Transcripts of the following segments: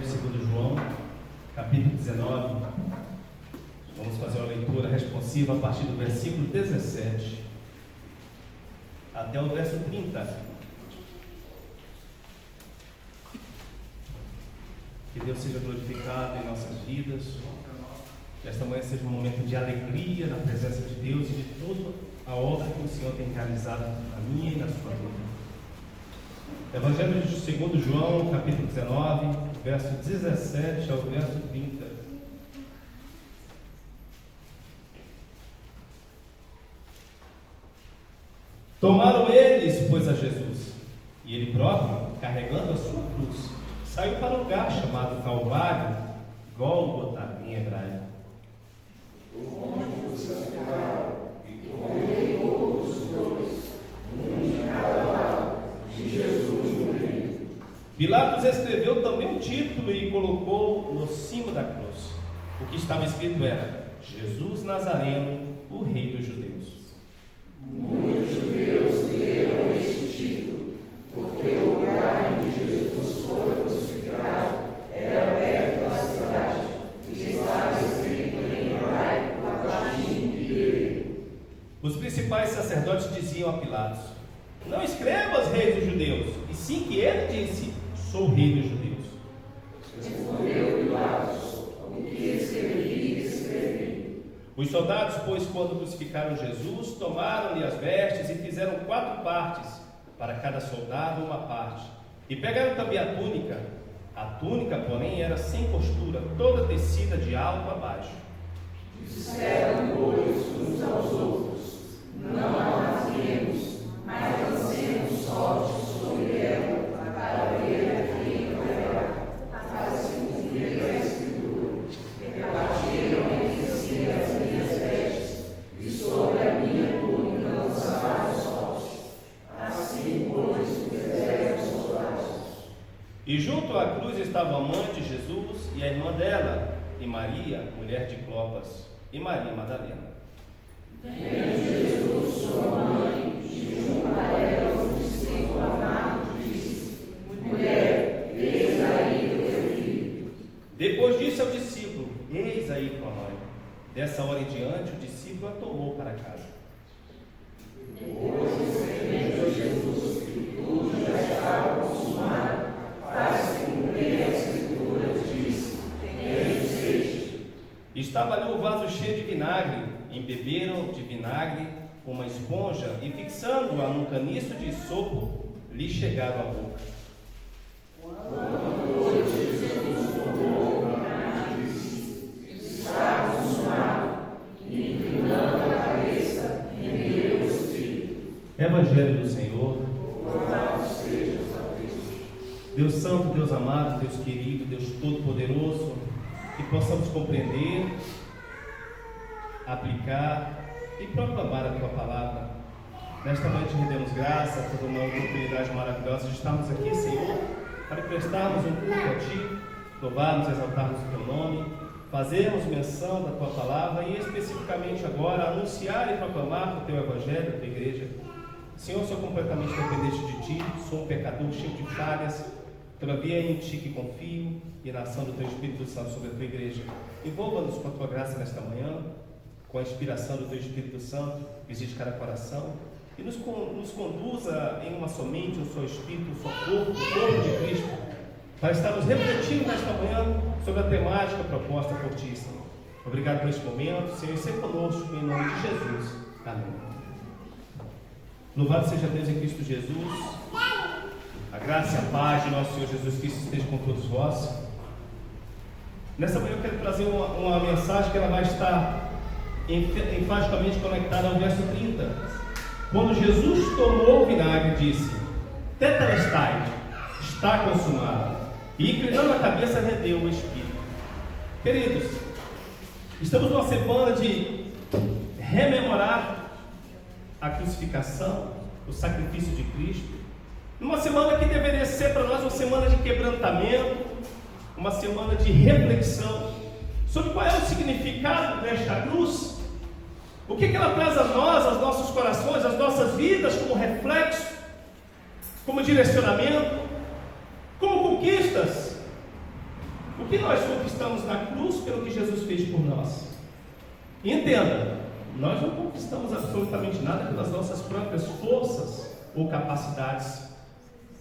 de 2 João, capítulo 19. Vamos fazer uma leitura responsiva a partir do versículo 17 até o verso 30. Que Deus seja glorificado em nossas vidas. Que esta manhã seja um momento de alegria na presença de Deus e de toda a obra que o Senhor tem realizado na minha e na sua vida. Evangelho de 2 João, capítulo 19, verso 17 ao verso 30. Tomaram eles, pois, a Jesus, e ele próprio, carregando a sua cruz, saiu para o lugar chamado Calvário, Gólgota em hebraico. Onde os separaram e colocou os dois, um de cada lado, de Jesus no meio. Pilatos escreveu também um título e colocou no cimo da cruz. O que estava escrito era: Jesus Nazareno, o Rei dos Judeus. Muitos judeus leram este título, porque o lugar em que Jesus foi crucificado era perto da cidade, e estava escrito em hebraico, latim e grego. Os principais sacerdotes diziam a Pilatos: não escrevas Rei dos Judeus, e sim que ele disse: sou Rei dos Judeus. Respondeu Pilatos: o que escrevi, escrevi. Os soldados, pois, quando crucificaram Jesus, tomaram-lhe as vestes e fizeram 4 partes, para cada soldado uma parte. E pegaram também a túnica. A túnica, porém, era sem costura, toda tecida de alto a baixo. Disseram, pois, uns aos outros: não a rasguemos, mas lancemos sorte sobre ela, para ver a quem entregará, para se cumprir a Escritura. Repartiram entre si as minhas vestes, e sobre a minha túnica lançaram sorte. Assim, pois, fizeram os soldados. E junto à cruz estava a mãe de Jesus e a irmã dela, e Maria, mulher de Clopas, e Maria Madalena. Vendo Jesus sua mãe, e junto a ela o discípulo amado, disse: mulher, eis aí o teu filho. Depois disse ao discípulo: eis aí tua mãe. Dessa hora em diante, o discípulo a tomou para casa. Depois, recebendo Jesus que tudo já estava consumado, para se cumprir a Escritura, disse: tenho sede. Estava ali o vaso cheio de vinagre. Embeberam de vinagre uma esponja e, fixando-a num caniço de sopo, lhe chegaram à boca. Quando Jesus tomou o vinagre, disse: está consumado. E, inclinando a cabeça, rendeu o espírito. Evangelho do Senhor. Louvado sejas a Cristo. Deus Santo, Deus amado, Deus querido, Deus Todo-Poderoso, que possamos compreender, aplicar e proclamar a Tua Palavra. Nesta noite rendemos graça por uma oportunidade maravilhosa de estarmos aqui, Senhor, para prestarmos um culto a Ti, louvarmos e exaltarmos o Teu nome, fazermos menção da Tua Palavra e especificamente agora anunciar e proclamar o Teu Evangelho, a Tua Igreja. Senhor, sou completamente dependente de Ti, sou um pecador cheio de falhas, todavia é em Ti que confio e na ação do Teu Espírito Santo sobre a Tua Igreja. Envolva-nos com a Tua graça nesta manhã, com a inspiração do Teu Espírito Santo, visite cada coração e nos conduza em uma só mente, um só Espírito, um só corpo, o corpo de Cristo, para estarmos refletindo nesta manhã sobre a temática proposta por Ti, Senhor. Obrigado por este momento, Senhor, e ser conosco em nome de Jesus. Amém. Louvado seja Deus em Cristo Jesus. A graça e a paz de nosso Senhor Jesus Cristo esteja com todos vós. Nesta manhã eu quero trazer uma mensagem que ela vai estar enfaticamente conectada ao verso 30. Quando Jesus tomou o vinagre, disse: tetelestai, está consumado. E inclinando a cabeça, rendeu o Espírito. Queridos, estamos numa semana de rememorar a crucificação, o sacrifício de Cristo. Numa semana que deveria ser para nós uma semana de quebrantamento, uma semana de reflexão sobre qual é o significado desta cruz, o que ela traz a nós, aos nossos corações, às nossas vidas, como reflexo, como direcionamento, como conquistas. O que nós conquistamos na cruz pelo que Jesus fez por nós? E entenda, nós não conquistamos absolutamente nada pelas nossas próprias forças ou capacidades,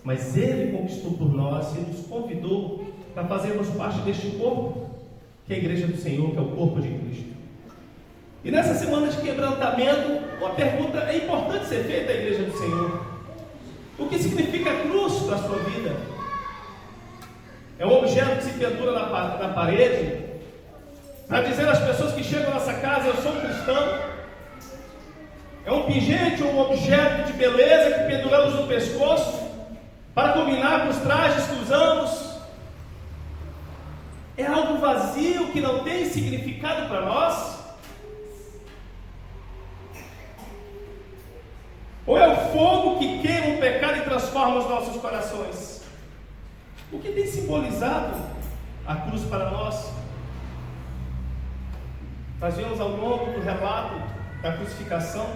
mas Ele conquistou por nós e nos convidou para fazermos parte deste corpo, que é a Igreja do Senhor, que é o corpo de Cristo. E nessa semana de quebrantamento, uma pergunta é importante ser feita à Igreja do Senhor: o que significa a cruz para a sua vida? É um objeto que se pendura na parede para dizer às pessoas que chegam à nossa casa: eu sou um cristão? É um pingente ou um objeto de beleza que penduramos no pescoço para combinar com os trajes que usamos? É algo vazio que não tem significado para nós? Ou é o fogo que queima o pecado e transforma os nossos corações? O que tem simbolizado a cruz para nós? Nós vemos ao longo do relato da crucificação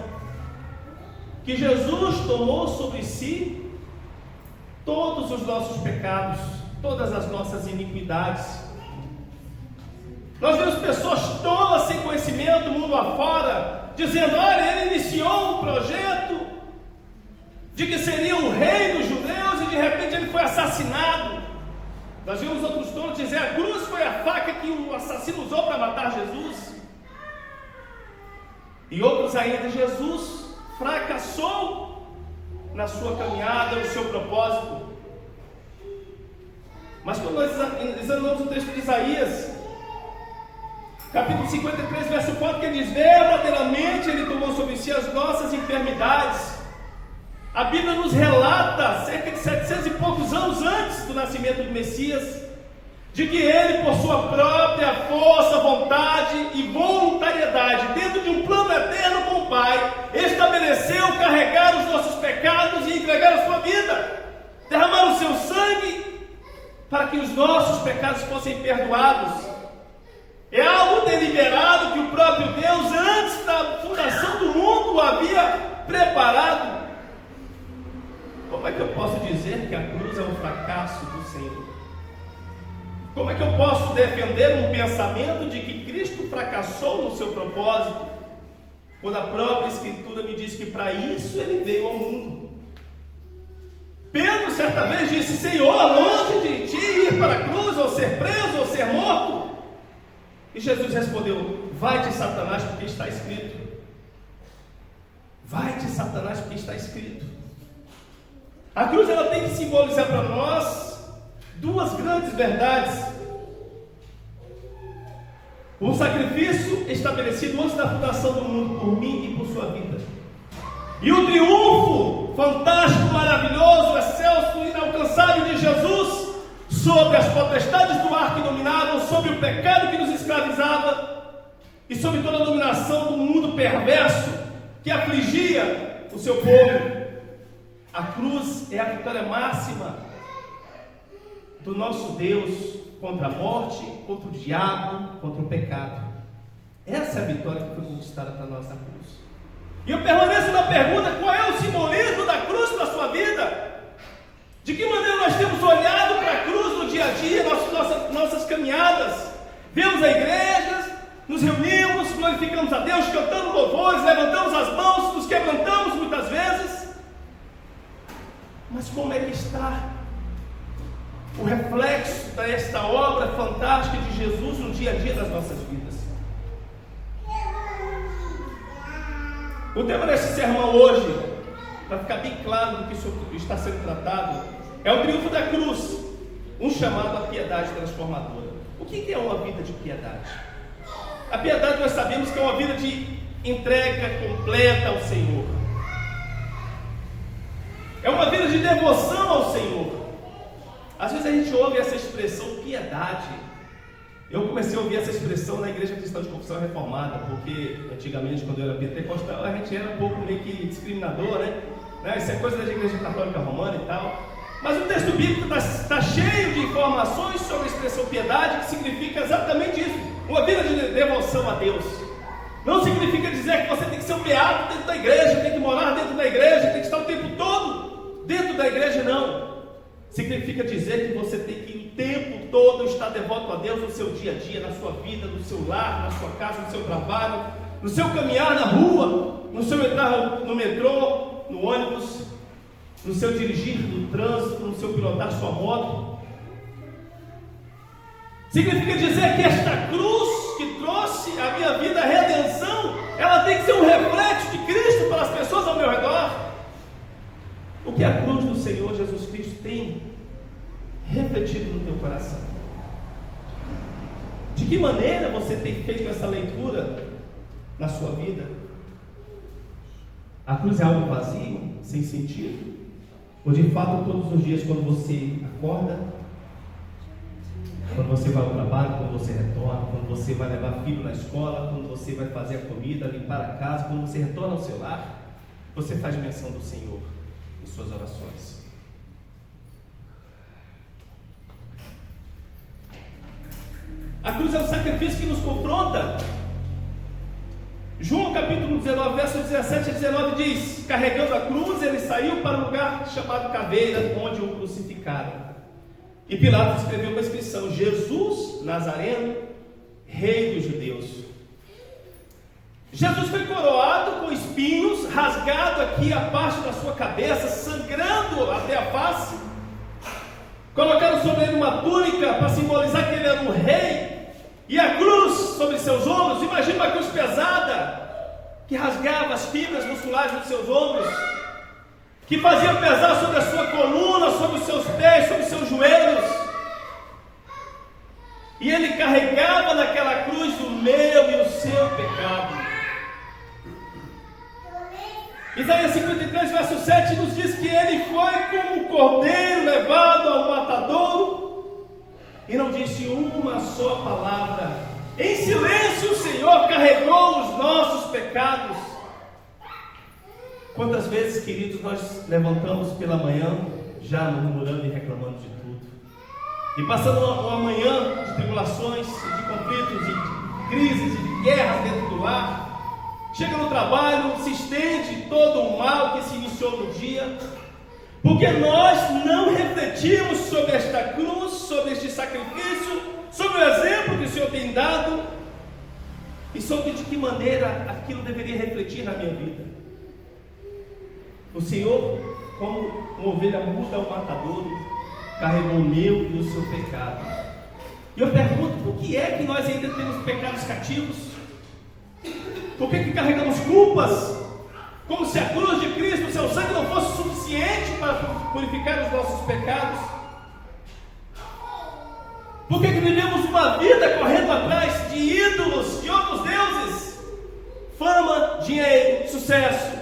que Jesus tomou sobre si todos os nossos pecados, todas as nossas iniquidades. Nós vemos pessoas tolas sem conhecimento, mundo afora, dizendo: olha, ele iniciou um projeto de que seria o rei dos judeus e de repente ele foi assassinado. Nós vimos outros tolos dizer: a cruz foi a faca que o assassino usou para matar Jesus. E outros ainda: Jesus fracassou na sua caminhada, no seu propósito. Mas quando nós examinamos o texto de Isaías, capítulo 53, verso 4, que ele diz: verdadeiramente ele tomou sobre si as nossas enfermidades. A Bíblia nos relata, cerca de 700 e poucos anos antes do nascimento do Messias, de que ele, por sua própria força, vontade e voluntariedade, dentro de um plano eterno com o Pai, estabeleceu carregar os nossos pecados e entregar a sua vida, derramar o seu sangue para que os nossos pecados fossem perdoados. É algo deliberado que o próprio Deus, antes da fundação do mundo, havia preparado. Como é que eu posso dizer que a cruz é um fracasso do Senhor? Como é que eu posso defender um pensamento de que Cristo fracassou no seu propósito, quando a própria Escritura me diz que para isso Ele veio ao mundo? Pedro certa vez disse: Senhor, longe de ti ir para a cruz, ou ser preso, ou ser morto. E Jesus respondeu: vai-te, Satanás, porque está escrito. Vai-te, Satanás, porque está escrito. A cruz, ela tem que simbolizar para nós duas grandes verdades: o sacrifício estabelecido antes da fundação do mundo por mim e por sua vida, e o triunfo fantástico, maravilhoso, excelso, inalcançável de Jesus sobre as potestades do ar que dominavam, sobre o pecado que nos escravizava e sobre toda a dominação do mundo perverso que afligia o seu povo. A cruz é a vitória máxima do nosso Deus contra a morte, contra o diabo, contra o pecado. Essa é a vitória que foi conquistada para nós na cruz. E eu permaneço na pergunta: qual é o simbolismo da cruz para a sua vida? De que maneira nós temos olhado para a cruz no dia a dia, nossas caminhadas? Vemos a igreja, nos reunimos, glorificamos a Deus, cantando louvores, levantamos as mãos, nos quebrantamos muitas vezes. Mas como é que está o reflexo desta obra fantástica de Jesus no dia a dia das nossas vidas? O tema deste sermão hoje, para ficar bem claro do que está sendo tratado, é o triunfo da cruz, um chamado à piedade transformadora. O que é uma vida de piedade? A piedade, nós sabemos que é uma vida de entrega completa ao Senhor. É uma vida de devoção ao Senhor. Às vezes a gente ouve essa expressão piedade. Eu comecei a ouvir essa expressão na Igreja Cristã de Confissão Reformada, porque antigamente, quando eu era pentecostal, a gente era um pouco meio que discriminador, né? Isso é coisa da Igreja Católica Romana e tal. Mas o texto bíblico está cheio de informações sobre a expressão piedade, que significa exatamente isso: uma vida de devoção a Deus. Não significa dizer que você tem que ser um beato dentro da igreja, tem que morar dentro da igreja, tem que estar o tempo todo dentro da igreja, não. Significa dizer que você tem que o tempo todo estar devoto a Deus no seu dia a dia, na sua vida, no seu lar, na sua casa, no seu trabalho, no seu caminhar na rua, no seu entrar no metrô, no ônibus, no seu dirigir no trânsito, no seu pilotar sua moto. Significa dizer que esta cruz que trouxe à minha vida a redenção, ela tem que ser um reflexo de Cristo para as pessoas ao meu redor. O que a cruz do Senhor Jesus Cristo tem refletido no teu coração? De que maneira você tem feito essa leitura na sua vida? A cruz é algo vazio, sem sentido? Ou de fato todos os dias, quando você acorda, quando você vai ao trabalho, quando você retorna, quando você vai levar filho na escola, quando você vai fazer a comida, limpar a casa, quando você retorna ao seu lar, você faz menção do Senhor em suas orações? A cruz é um sacrifício que nos confronta. João capítulo 19, versos 17 a 19 diz: carregando a cruz, ele saiu para um lugar chamado Caveira, onde o crucificaram. E Pilatos escreveu uma inscrição: Jesus Nazareno, Rei dos Judeus. Jesus foi coroado com espinhos, rasgado aqui a parte da sua cabeça, sangrando até a face. Colocaram sobre ele uma túnica para simbolizar que ele era um rei, e a cruz sobre seus ombros. Imagina uma cruz pesada, que rasgava as fibras musculares dos seus ombros, que fazia pesar sobre a sua coluna, sobre os seus pés, sobre os seus joelhos. E ele carregava naquela cruz o meu e o seu pecado. Isaías 53, verso 7 nos diz que ele foi como um cordeiro levado ao matadouro e não disse uma só palavra. Em silêncio o Senhor carregou os nossos pecados. Quantas vezes, queridos, nós levantamos pela manhã já murmurando e reclamando de tudo, e passando uma manhã de tribulações, de conflitos, de crises, de guerras dentro do lar. Chega no trabalho, se estende todo o mal que se iniciou no dia, porque nós não refletimos sobre esta cruz, sobre este sacrifício, sobre o exemplo que o Senhor tem dado, e sobre de que maneira aquilo deveria refletir na minha vida. O Senhor, como uma ovelha muda ao matadouro, carregou o meu e o seu pecado. E eu pergunto, por que é que nós ainda temos pecados cativos? Por que carregamos culpas? Como se a cruz de Cristo, o seu sangue, não fosse suficiente para purificar os nossos pecados? Por que vivemos uma vida correndo atrás de ídolos, de outros deuses? Fama, dinheiro, sucesso.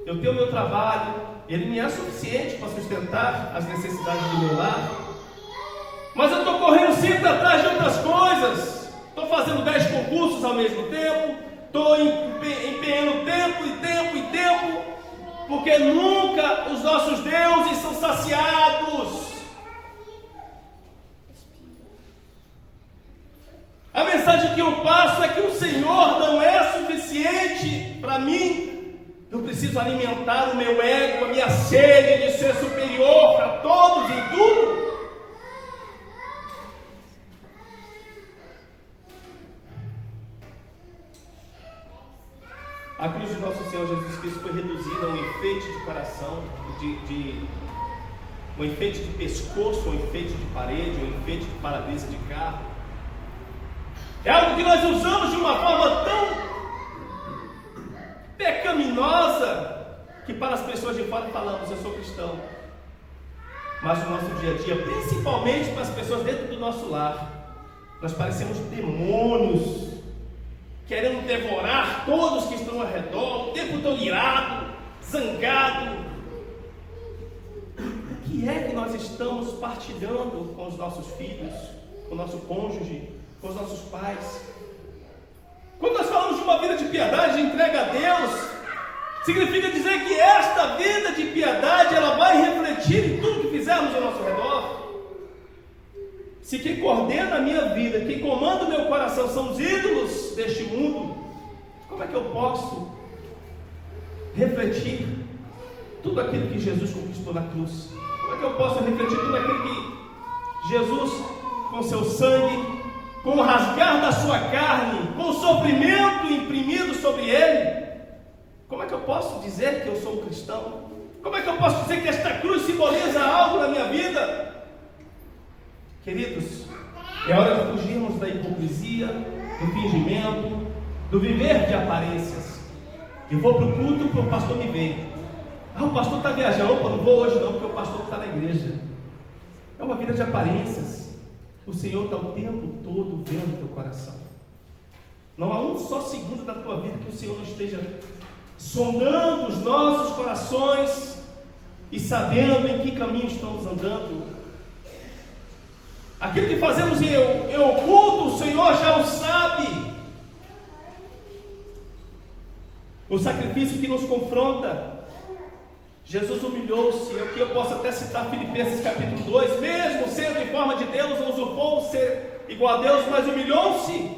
Eu tenho o meu trabalho, ele me é suficiente para sustentar as necessidades do meu lar. Mas eu estou correndo sempre atrás de outras coisas. Estou fazendo 10 concursos ao mesmo tempo. Estou empenhando tempo, porque nunca os nossos deuses são saciados. A mensagem que eu passo é que o Senhor não é suficiente para mim. Eu preciso alimentar o meu ego, a minha sede de ser superior a todos em tudo. A cruz de nosso Senhor Jesus Cristo foi reduzida a um enfeite de coração, um enfeite de pescoço, um enfeite de parede, um enfeite de para-brisa de carro. É algo que nós usamos de uma forma tão pecaminosa que para as pessoas de fora falamos: eu sou cristão. Mas no nosso dia a dia, principalmente para as pessoas dentro do nosso lar, nós parecemos demônios, querendo devorar todos que estão ao redor, o tempo todo irado, zangado. O que é que nós estamos partilhando com os nossos filhos, com o nosso cônjuge, com os nossos pais? Quando nós falamos de uma vida de piedade, de entrega a Deus, significa dizer que esta vida de piedade, ela vai refletir em tudo que fizermos ao nosso redor. Se quem coordena a minha vida, quem comanda o meu coração são os ídolos deste mundo, como é que eu posso refletir tudo aquilo que Jesus conquistou na cruz? Como é que eu posso refletir tudo aquilo que Jesus, com seu sangue, com o rasgar da sua carne, com o sofrimento imprimido sobre ele, como é que eu posso dizer que eu sou um cristão? Como é que eu posso dizer que esta cruz simboliza algo na minha vida? Queridos, é hora de fugirmos da hipocrisia, do fingimento, do viver de aparências. Eu vou para o culto porque o pastor me vê. O pastor está viajando. Opa, não vou hoje não, porque o pastor está na igreja. É uma vida de aparências. O Senhor está o tempo todo vendo o teu coração. Não há um só segundo da tua vida que o Senhor não esteja sondando os nossos corações e sabendo em que caminho estamos andando. Aquilo que fazemos em oculto, o Senhor já o sabe. O sacrifício que nos confronta, Jesus humilhou-se. Aqui eu posso até citar Filipenses capítulo 2, mesmo sendo em forma de Deus, não usurpou ser igual a Deus, mas humilhou-se,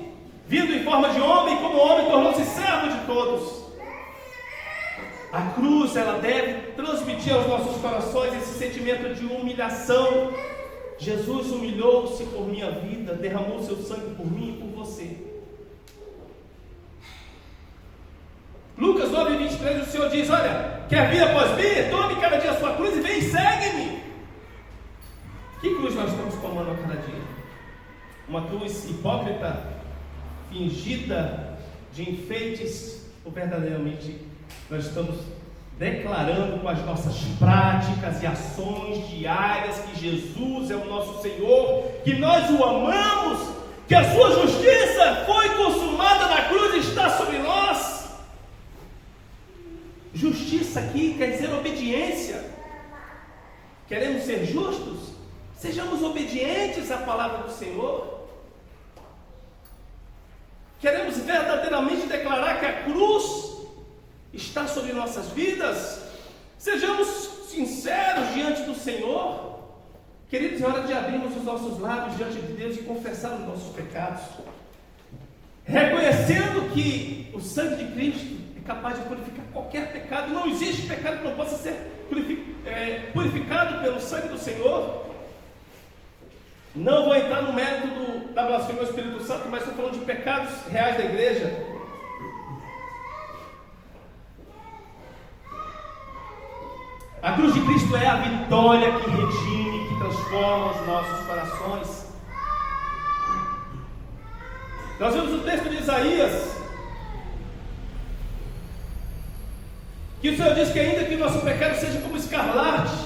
vindo em forma de homem, como homem tornou-se servo de todos. A cruz, ela deve transmitir aos nossos corações esse sentimento de humilhação. Jesus humilhou-se por minha vida, derramou seu sangue por mim e por você. Lucas 9:23, o Senhor diz: olha, quer vir após mim? Tome cada dia a sua cruz e vem e segue-me. Que cruz nós estamos tomando a cada dia? Uma cruz hipócrita, fingida, de enfeites, ou verdadeiramente nós estamos declarando com as nossas práticas e ações diárias que Jesus é o nosso Senhor, que nós o amamos, que a sua justiça foi consumada na cruz e está sobre nós? Justiça aqui quer dizer obediência. Queremos ser justos? Sejamos obedientes à palavra do Senhor. Queremos verdadeiramente declarar que a cruz está sobre nossas vidas? Sejamos sinceros diante do Senhor. Queridos, é hora de abrirmos os nossos lábios diante de Deus e confessar os nossos pecados, reconhecendo que o sangue de Cristo é capaz de purificar qualquer pecado. Não existe pecado que não possa ser purificado pelo sangue do Senhor. Não vou entrar no mérito da blasfêmia ao Espírito Santo, mas estou falando de pecados reais da igreja. A cruz de Cristo é a vitória que redime, que transforma os nossos corações. Nós vemos o texto de Isaías, que o Senhor diz que ainda que o nosso pecado seja como escarlate,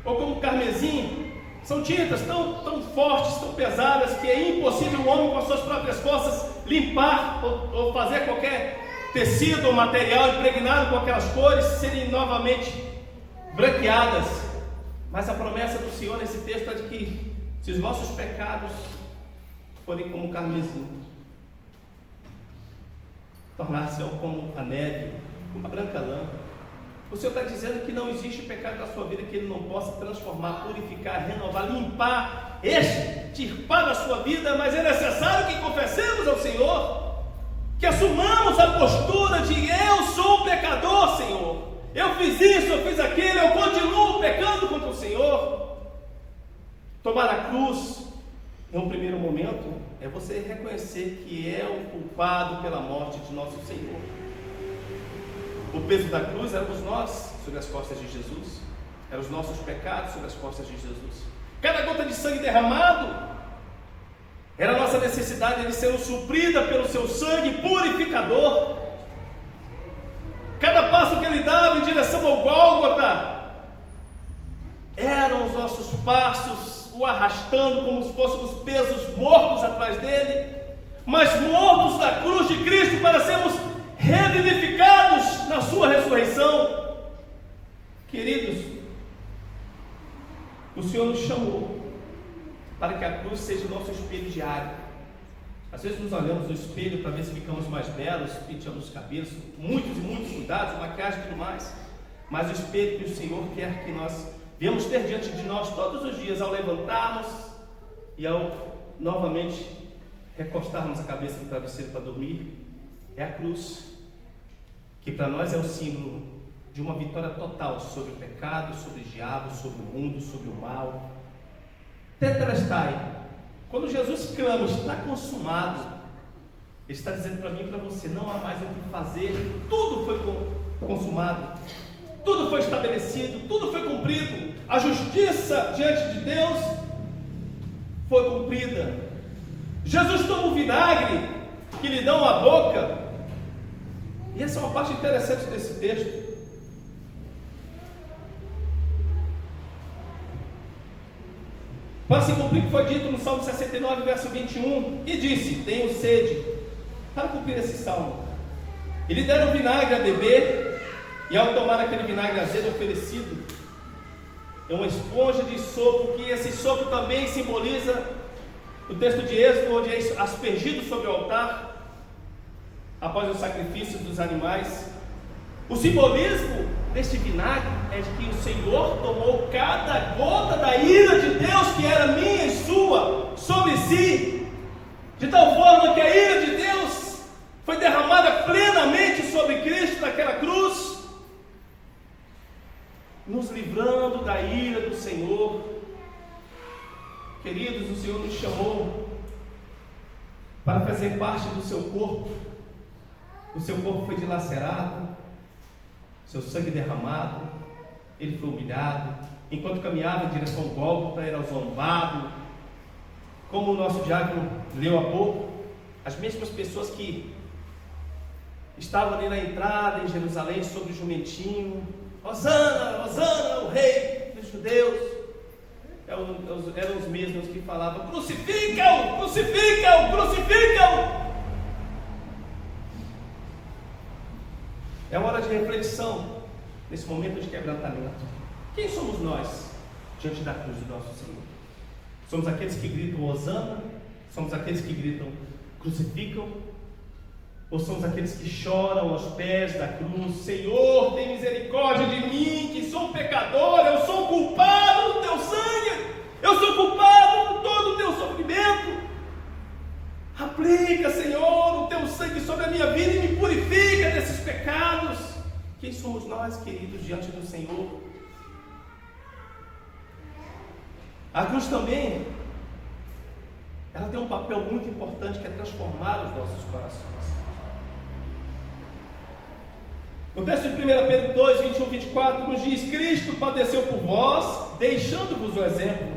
ou como carmesim, são tintas tão fortes, tão pesadas, que é impossível o homem com as suas próprias forças limpar ou fazer qualquer tecido ou material impregnado com aquelas cores serem novamente branqueadas. Mas a promessa do Senhor nesse texto é de que se os vossos pecados forem como carmesim, tornar-se como a neve, como a branca lã. O Senhor está dizendo que não existe pecado na sua vida que Ele não possa transformar, purificar, renovar, limpar, extirpar da sua vida. Mas é necessário que confessemos ao Senhor, que assumamos a postura de: eu sou um pecador, Senhor, eu fiz isso, eu fiz aquilo, eu continuo pecando contra o Senhor. Tomar a cruz, em um primeiro momento, é você reconhecer que é o culpado pela morte de nosso Senhor. O peso da cruz éramos nós sobre as costas de Jesus, eram os nossos pecados sobre as costas de Jesus. Cada gota de sangue derramado era a nossa necessidade de ser suprida pelo seu sangue purificador. Cada passo que Ele dava em direção ao Gólgota eram os nossos passos o arrastando como se fôssemos pesos mortos atrás dele, mas mortos na cruz de Cristo para sermos revivificados na sua ressurreição. Queridos, o Senhor nos chamou para que a cruz seja o nosso espelho diário. Às vezes nos olhamos no espelho para ver se ficamos mais belos, penteamos os cabelos, muitos e muitos cuidados, maquiagem e tudo mais, mas o espelho que o Senhor quer que nós devemos ter diante de nós todos os dias, ao levantarmos e ao novamente recostarmos a cabeça no travesseiro para dormir, é a cruz, que para nós é o símbolo de uma vitória total sobre o pecado, sobre o diabo, sobre o mundo, sobre o mal. Tetelestai. Quando Jesus clama, está consumado, Ele está dizendo para mim e para você, não há mais o que fazer, tudo foi consumado, tudo foi estabelecido, tudo foi cumprido, a justiça diante de Deus foi cumprida. Jesus toma o vinagre que lhe dão a boca, e essa é uma parte interessante desse texto. Para se cumprir o que foi dito no Salmo 69, verso 21, e disse: tenho sede. Para cumprir esse salmo, e lhe deram vinagre a beber, e ao tomar aquele vinagre azedo oferecido, é uma esponja de sopro, que esse sopro também simboliza o texto de Êxodo, onde é aspergido sobre o altar, após o sacrifício dos animais. O simbolismo deste vinagre é de que o Senhor tomou cada gota da ira de Deus, que era minha e sua, sobre si, de tal forma que a ira de Deus foi derramada plenamente sobre Cristo naquela cruz, nos livrando da ira do Senhor. Queridos, o Senhor nos chamou para fazer parte do seu corpo. O seu corpo foi dilacerado, seu sangue derramado, ele foi humilhado, enquanto caminhava em direção ao Gólgota, era zombado, como o nosso diácono leu há pouco. As mesmas pessoas que estavam ali na entrada em Jerusalém sobre o jumentinho, Hosana, Hosana, o rei dos judeus, eram os mesmos que falavam: crucifica-o, crucifica-o, crucifica-o. É uma hora de reflexão, nesse momento de quebrantamento. Quem somos nós diante da cruz do nosso Senhor? Somos aqueles que gritam Hosana? Somos aqueles que gritam crucificam? Ou somos aqueles que choram aos pés da cruz: Senhor, tem misericórdia de mim, que sou pecador, eu sou culpado do teu sangue, eu sou culpado por todo o teu sofrimento. Aplica, Senhor, o teu sangue sobre a minha vida e me purifica desses pecados. Quem somos nós, queridos, diante do Senhor? A cruz também, ela tem um papel muito importante, que é transformar os nossos corações. O texto de 1 Pedro 2, 21, 24 nos diz: Cristo padeceu por vós, deixando-vos o exemplo.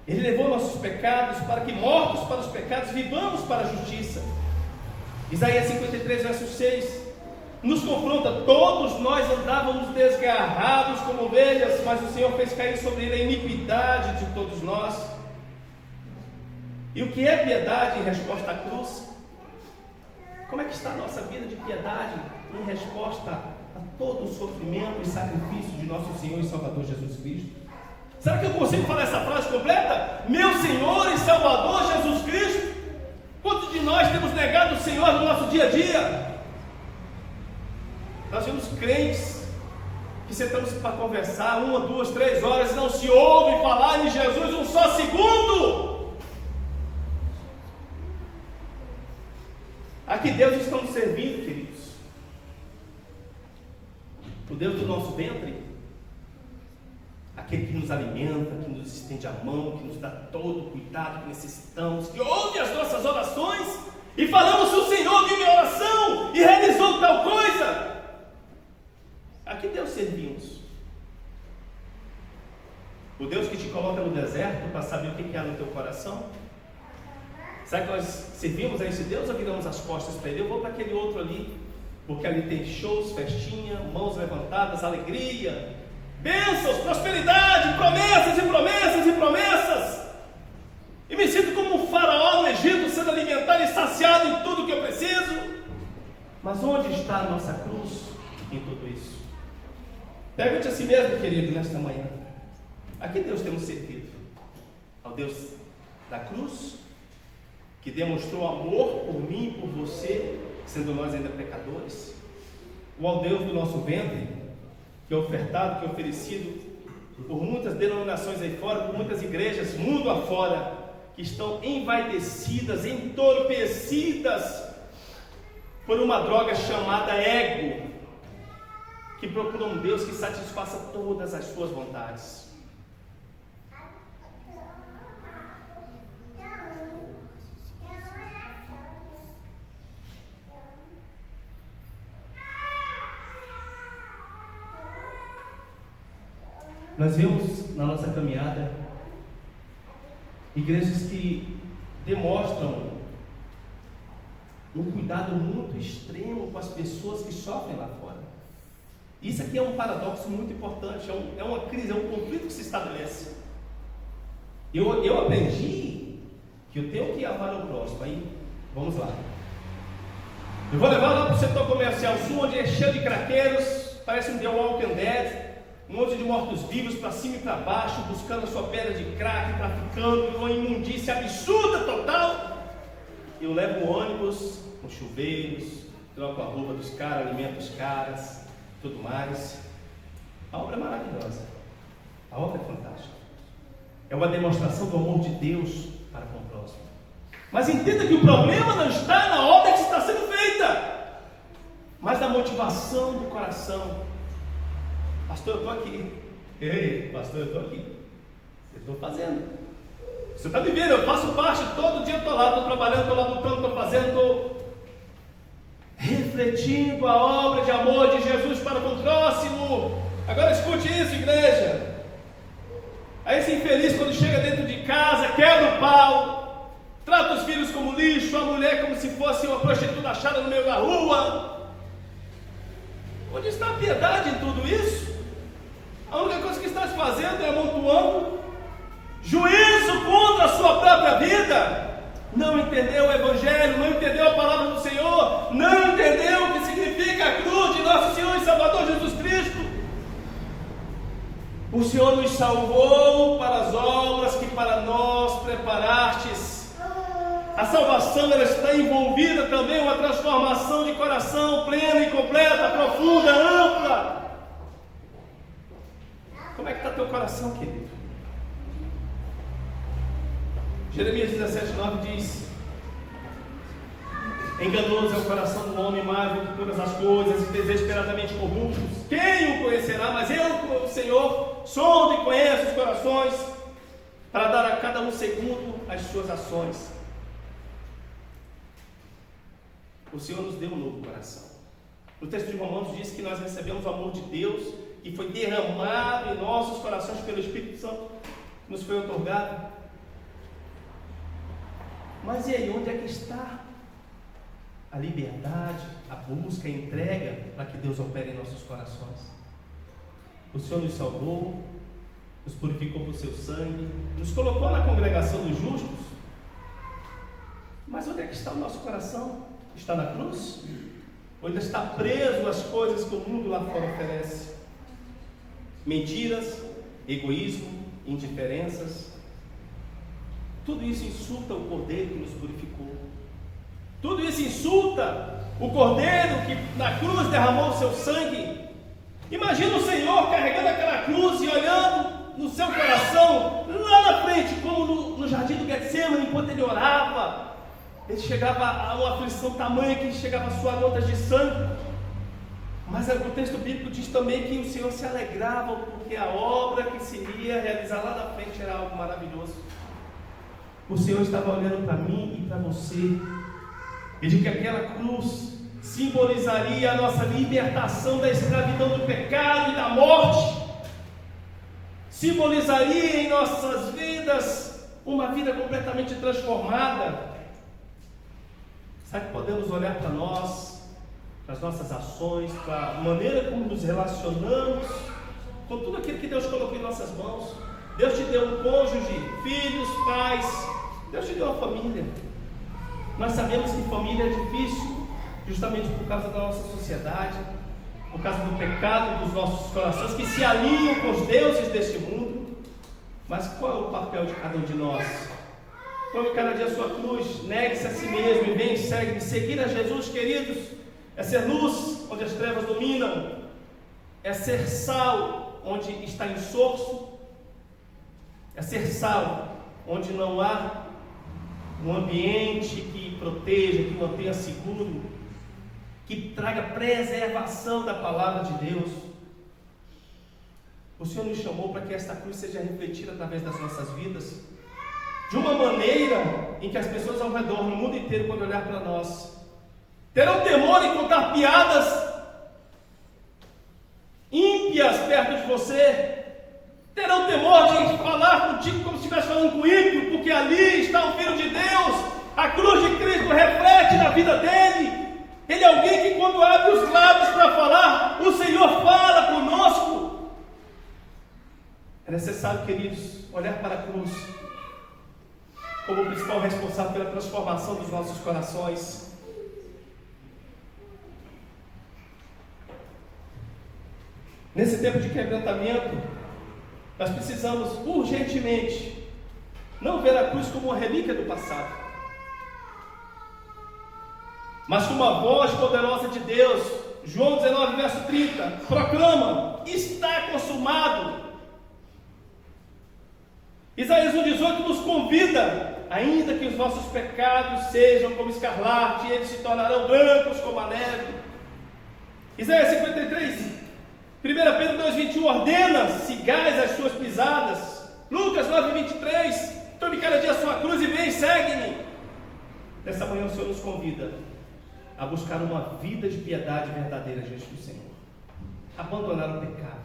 Ele levou nossos pecados, para que, mortos para os pecados, vivamos para a justiça. Isaías 53, verso 6 nos confronta: todos nós andávamos desgarrados como ovelhas, mas o Senhor fez cair sobre ele a iniquidade de todos nós. E o que é piedade em resposta à cruz? Como é que está a nossa vida de piedade em resposta a todo o sofrimento e sacrifício de nosso Senhor e Salvador Jesus Cristo? Será que eu consigo falar essa frase completa? Meu Senhor e Salvador Jesus Cristo. Quantos de nós temos negado o Senhor no nosso dia a dia? Nós vemos crentes que sentamos para conversar 1, 2, 3 horas e não se ouve falar em Jesus um só segundo. A que Deus estamos servindo, queridos? O Deus do nosso ventre? Aquele que nos alimenta, que nos estende a mão, que nos dá todo o cuidado que necessitamos, que ouve as nossas orações e falamos se o Senhor viu minha oração e realizou tal coisa. A que Deus servimos? O Deus que te coloca no deserto para saber o que há no teu coração? Será que nós servimos a esse Deus ou viramos as costas para Ele? Eu vou para aquele outro ali, porque ali tem shows, festinha, mãos levantadas, alegria, bênçãos, prosperidade, promessas e promessas e promessas. E me sinto como um faraó no Egito, sendo alimentado e saciado em tudo que eu preciso. Mas onde está a nossa cruz em tudo isso? Pergunte a si mesmo, querido, nesta manhã: a que Deus temos servido? Ao Deus da cruz, que demonstrou amor por mim e por você, sendo nós ainda pecadores? Ou ao Deus do nosso ventre, que é ofertado, que é oferecido por muitas denominações aí fora, por muitas igrejas mundo afora, que estão envaidecidas, entorpecidas por uma droga chamada ego? que procuram um Deus que satisfaça todas as suas vontades. Nós vemos na nossa caminhada igrejas que demonstram um cuidado muito extremo com as pessoas que sofrem lá fora. Isso aqui é um paradoxo muito importante, é uma crise, é um conflito que se estabelece. Eu aprendi que eu tenho que amar o próximo. Aí, vamos lá. Eu vou levar lá para o setor comercial sul, onde é cheio de craqueiros, parece um The Walking Dead. Um monte de mortos-vivos para cima e para baixo, buscando a sua pedra de crack, traficando, uma imundícia absurda total. Eu levo o ônibus com chuveiros, troco a roupa dos caras, alimento os caras, tudo mais. A obra é maravilhosa, a obra é fantástica. É uma demonstração do amor de Deus para com o próximo. Mas entenda que o problema não está na obra que está sendo feita, mas na motivação do coração. Pastor, eu estou aqui. Ei, pastor, eu estou aqui. Eu estou fazendo. Você está me vendo, eu faço parte, todo dia eu estou lá, estou trabalhando, estou lá lutando, estou fazendo, estou refletindo a obra de amor de Jesus para com o próximo. Agora escute isso, igreja. Aí esse infeliz, quando chega dentro de casa, quebra o pau, trata os filhos como lixo, a mulher como se fosse uma prostituta achada no meio da rua. Onde está a piedade em tudo isso? A única coisa que está se fazendo é amontoando juízo contra a sua própria vida. Não entendeu o Evangelho, não entendeu a palavra do Senhor, não entendeu o que significa a cruz de nosso Senhor e Salvador Jesus Cristo. O Senhor nos salvou para as obras que para nós preparastes. A salvação ela está envolvida também em uma transformação de coração plena e completa, profunda, ampla. Como é que está teu coração, querido? Jeremias 17:9 diz: enganoso é o coração do homem, mais do que todas as coisas, e desesperadamente corruptos. Quem o conhecerá? Mas eu, o Senhor, sondo e conheço os corações, para dar a cada um segundo as suas ações. O Senhor nos deu um novo coração. O texto de Romanos diz que nós recebemos o amor de Deus e foi derramado em nossos corações pelo Espírito Santo que nos foi otorgado. Mas e aí, onde é que está a liberdade, a busca, a entrega para que Deus opere em nossos corações? O Senhor nos salvou, nos purificou por seu sangue, nos colocou na congregação dos justos. Mas onde é que está o nosso coração? Está na cruz? Ou ainda está preso às coisas que o mundo lá fora oferece? Mentiras, egoísmo, indiferenças. Tudo isso insulta o Cordeiro que nos purificou. Tudo isso insulta o Cordeiro que na cruz derramou o seu sangue. Imagina o Senhor carregando aquela cruz e olhando no seu coração, lá na frente, como no jardim do Getsemane, enquanto ele orava. Ele chegava a uma aflição tamanha que chegava a suar gotas de sangue. Mas o texto bíblico diz também que o Senhor se alegrava porque a obra que se iria realizar lá na frente era algo maravilhoso. O Senhor estava olhando para mim e para você, e de que aquela cruz simbolizaria a nossa libertação da escravidão do pecado e da morte, simbolizaria em nossas vidas uma vida completamente transformada. Sabe que podemos olhar para nós, para as nossas ações, para a maneira como nos relacionamos com tudo aquilo que Deus colocou em nossas mãos. Deus te deu um cônjuge, filhos, pais. Deus te deu uma família. Nós sabemos que família é difícil, justamente por causa da nossa sociedade, por causa do pecado dos nossos corações, que se alinham com os deuses deste mundo. Mas qual é o papel de cada um de nós? Tome cada dia a sua cruz, negue-se a si mesmo e vem, segue. Seguir a Jesus, queridos, é ser luz onde as trevas dominam, é ser sal onde está insosso, é ser sal onde não há um ambiente que proteja, que mantenha seguro, que traga preservação da palavra de Deus. O Senhor nos chamou para que esta cruz seja refletida através das nossas vidas, de uma maneira em que as pessoas ao redor, no mundo inteiro, quando olhar para nós, terão temor em contar piadas ímpias perto de você, terão temor de falar contigo como se estivesse falando com ímpio, porque ali está o Filho de Deus. A cruz de Cristo reflete na vida dele. Ele é alguém que, quando abre os lábios para falar, o Senhor fala conosco. É necessário, queridos, olhar para a cruz como o principal responsável pela transformação dos nossos corações. Nesse tempo de quebrantamento, nós precisamos urgentemente não ver a cruz como uma relíquia do passado, mas com uma voz poderosa de Deus. João 19, verso 30, proclama: está consumado. Isaías 1,18 nos convida: ainda que os vossos pecados sejam como escarlate, eles se tornarão brancos como a neve. Isaías 53, 1 Pedro 2,21, ordena: sigais as suas pisadas. Lucas 9,23, tome cada dia a sua cruz e vem, segue-me. Nessa manhã o Senhor nos convida a buscar uma vida de piedade verdadeira diante do Senhor, abandonar o pecado,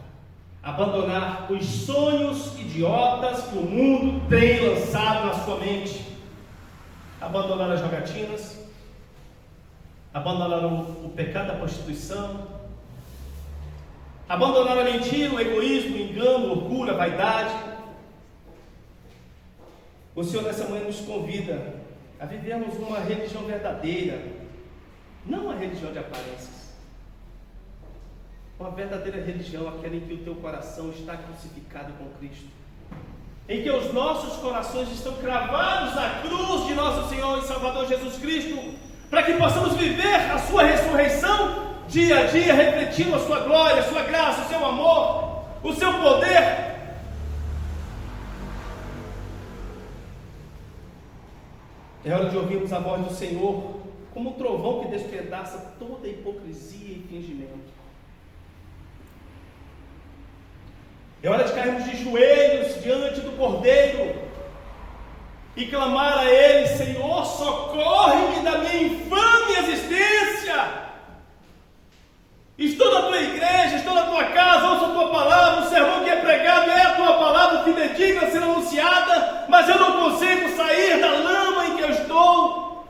abandonar os sonhos idiotas que o mundo tem lançado na sua mente, abandonar as jogatinas, abandonar o pecado da prostituição, abandonar a mentira, o egoísmo, o engano, o orgulho, a vaidade. O Senhor nessa manhã nos convida a vivermos uma religião verdadeira, não uma religião de aparências, uma verdadeira religião, aquela em que o teu coração está crucificado com Cristo, em que os nossos corações estão cravados na cruz de nosso Senhor e Salvador Jesus Cristo, para que possamos viver a sua ressurreição dia a dia, refletindo a sua glória, a sua graça, o seu amor, o seu poder. É hora de ouvirmos a voz do Senhor como um trovão que despedaça toda hipocrisia e fingimento. É hora de cairmos de joelhos diante do Cordeiro e clamar a Ele: Senhor, socorre-me da minha infame existência. Estou na tua igreja, estou na tua casa, ouço a tua palavra, o sermão que é pregado é a tua palavra que me digna a ser anunciada, mas eu não consigo sair da lama em que eu estou.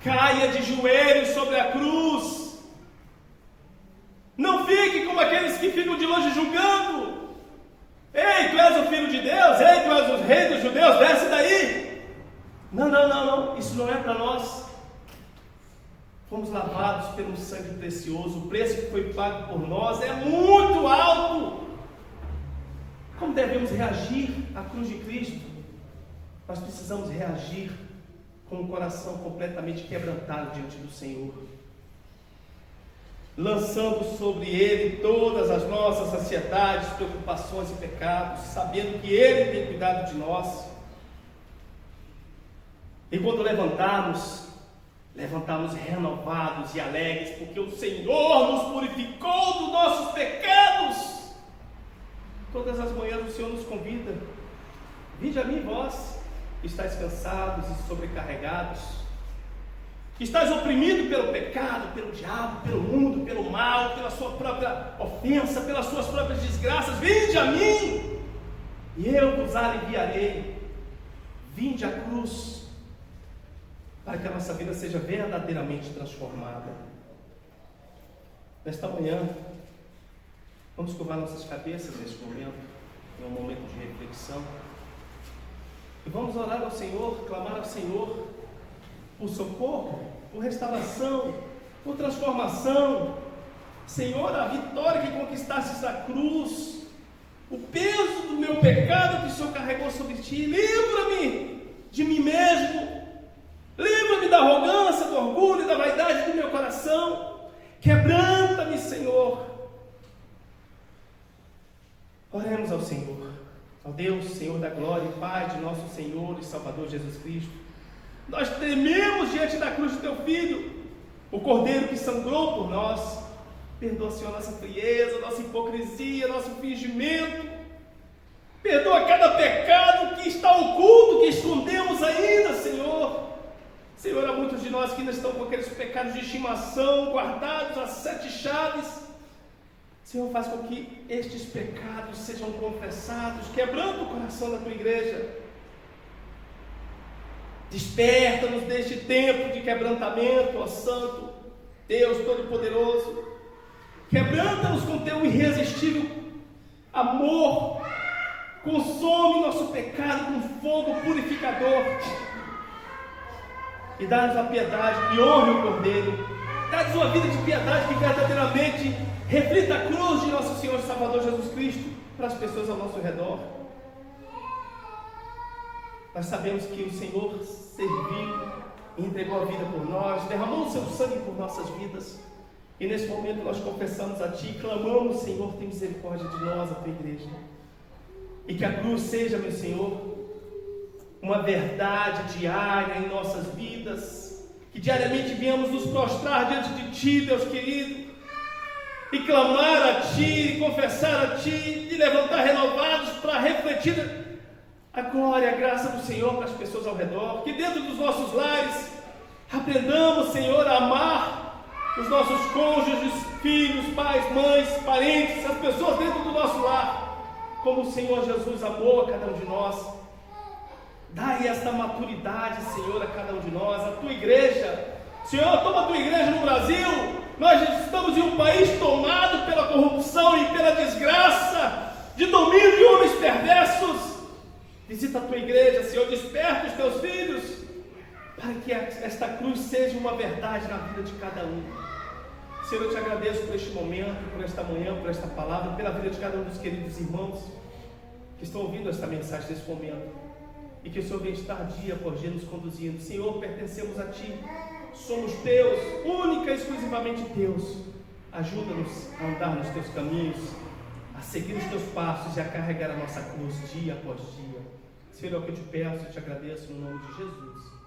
Caia de joelhos sobre a cruz. Não fique como aqueles que ficam de longe julgando. Ei, tu és o Filho de Deus, ei, tu és o Rei dos Judeus, desce daí. Não, isso não é para nós. Fomos lavados pelo sangue precioso, o preço que foi pago por nós é muito alto. Como devemos reagir à cruz de Cristo? Nós precisamos reagir com o coração completamente quebrantado diante do Senhor, lançando sobre Ele todas as nossas ansiedades, preocupações e pecados, sabendo que Ele tem cuidado de nós. E quando levantarmos renovados e alegres, porque o Senhor nos purificou dos nossos pecados. Todas as manhãs o Senhor nos convida: vinde a mim, vós que estáis cansados e sobrecarregados, que estáis oprimido pelo pecado, pelo diabo, pelo mundo, pelo mal, pela sua própria ofensa, pelas suas próprias desgraças. Vinde a mim e eu vos aliviarei. Vinde à cruz, para que a nossa vida seja verdadeiramente transformada. Nesta manhã, vamos curvar nossas cabeças neste momento, é um momento de reflexão, e vamos orar ao Senhor, clamar ao Senhor por socorro, por restauração, por transformação. Senhor, a vitória que conquistastes na cruz, o peso do meu pecado que o Senhor carregou sobre ti, livra-me de mim mesmo, livra-me da arrogância, do orgulho, da vaidade do meu coração, quebranta-me, Senhor. Oremos ao Senhor, ao Deus, Senhor da glória e Pai de nosso Senhor e Salvador Jesus Cristo. Nós trememos diante da cruz do Teu Filho, o Cordeiro que sangrou por nós, Perdoa, Senhor, nossa frieza, nossa hipocrisia, nosso fingimento. Perdoa cada pecado que está oculto, que escondemos ainda, Senhor. Senhor, há muitos de nós que ainda estão com aqueles pecados de estimação guardados às 7 chaves. Senhor, faz com que estes pecados sejam confessados, quebrando o coração da Tua igreja. Desperta-nos deste tempo de quebrantamento, ó Santo Deus Todo-Poderoso. Quebranta-nos com Teu irresistível amor. Consome nosso pecado com fogo purificador. E dá-nos a piedade que honre o Cordeiro. Dá-nos uma vida de piedade que verdadeiramente reflita a cruz de nosso Senhor e Salvador Jesus Cristo para as pessoas ao nosso redor. Nós sabemos que o Senhor serviu e entregou a vida por nós, derramou o seu sangue por nossas vidas. E nesse momento nós confessamos a Ti, clamamos, Senhor, tem misericórdia de nós, a Tua igreja. E que a cruz seja, meu Senhor, uma verdade diária em nossas vidas, que diariamente venhamos nos prostrar diante de Ti, Deus querido, e clamar a Ti, e confessar a Ti, e levantar renovados para refletir a glória, a graça do Senhor para as pessoas ao redor. Que dentro dos nossos lares aprendamos, Senhor, a amar os nossos cônjuges, filhos, pais, mães, parentes, as pessoas dentro do nosso lar, como o Senhor Jesus amou a cada um de nós. Dai esta maturidade, Senhor, a cada um de nós, a Tua igreja. Senhor, toma a Tua igreja no Brasil. Nós estamos em um país tomado pela corrupção e pela desgraça, de domínio de homens perversos. Visita a Tua igreja, Senhor, desperta os Teus filhos, para que esta cruz seja uma verdade na vida de cada um. Senhor, eu Te agradeço por este momento, por esta manhã, por esta palavra, pela vida de cada um dos queridos irmãos que estão ouvindo esta mensagem nesse momento. E que o Senhor venha estar dia após dia nos conduzindo. Senhor, pertencemos a Ti, somos Teus, única e exclusivamente Teus. Ajuda-nos a andar nos Teus caminhos, a seguir os Teus passos e a carregar a nossa cruz dia após dia. Senhor, é o que eu Te peço e Te agradeço no nome de Jesus.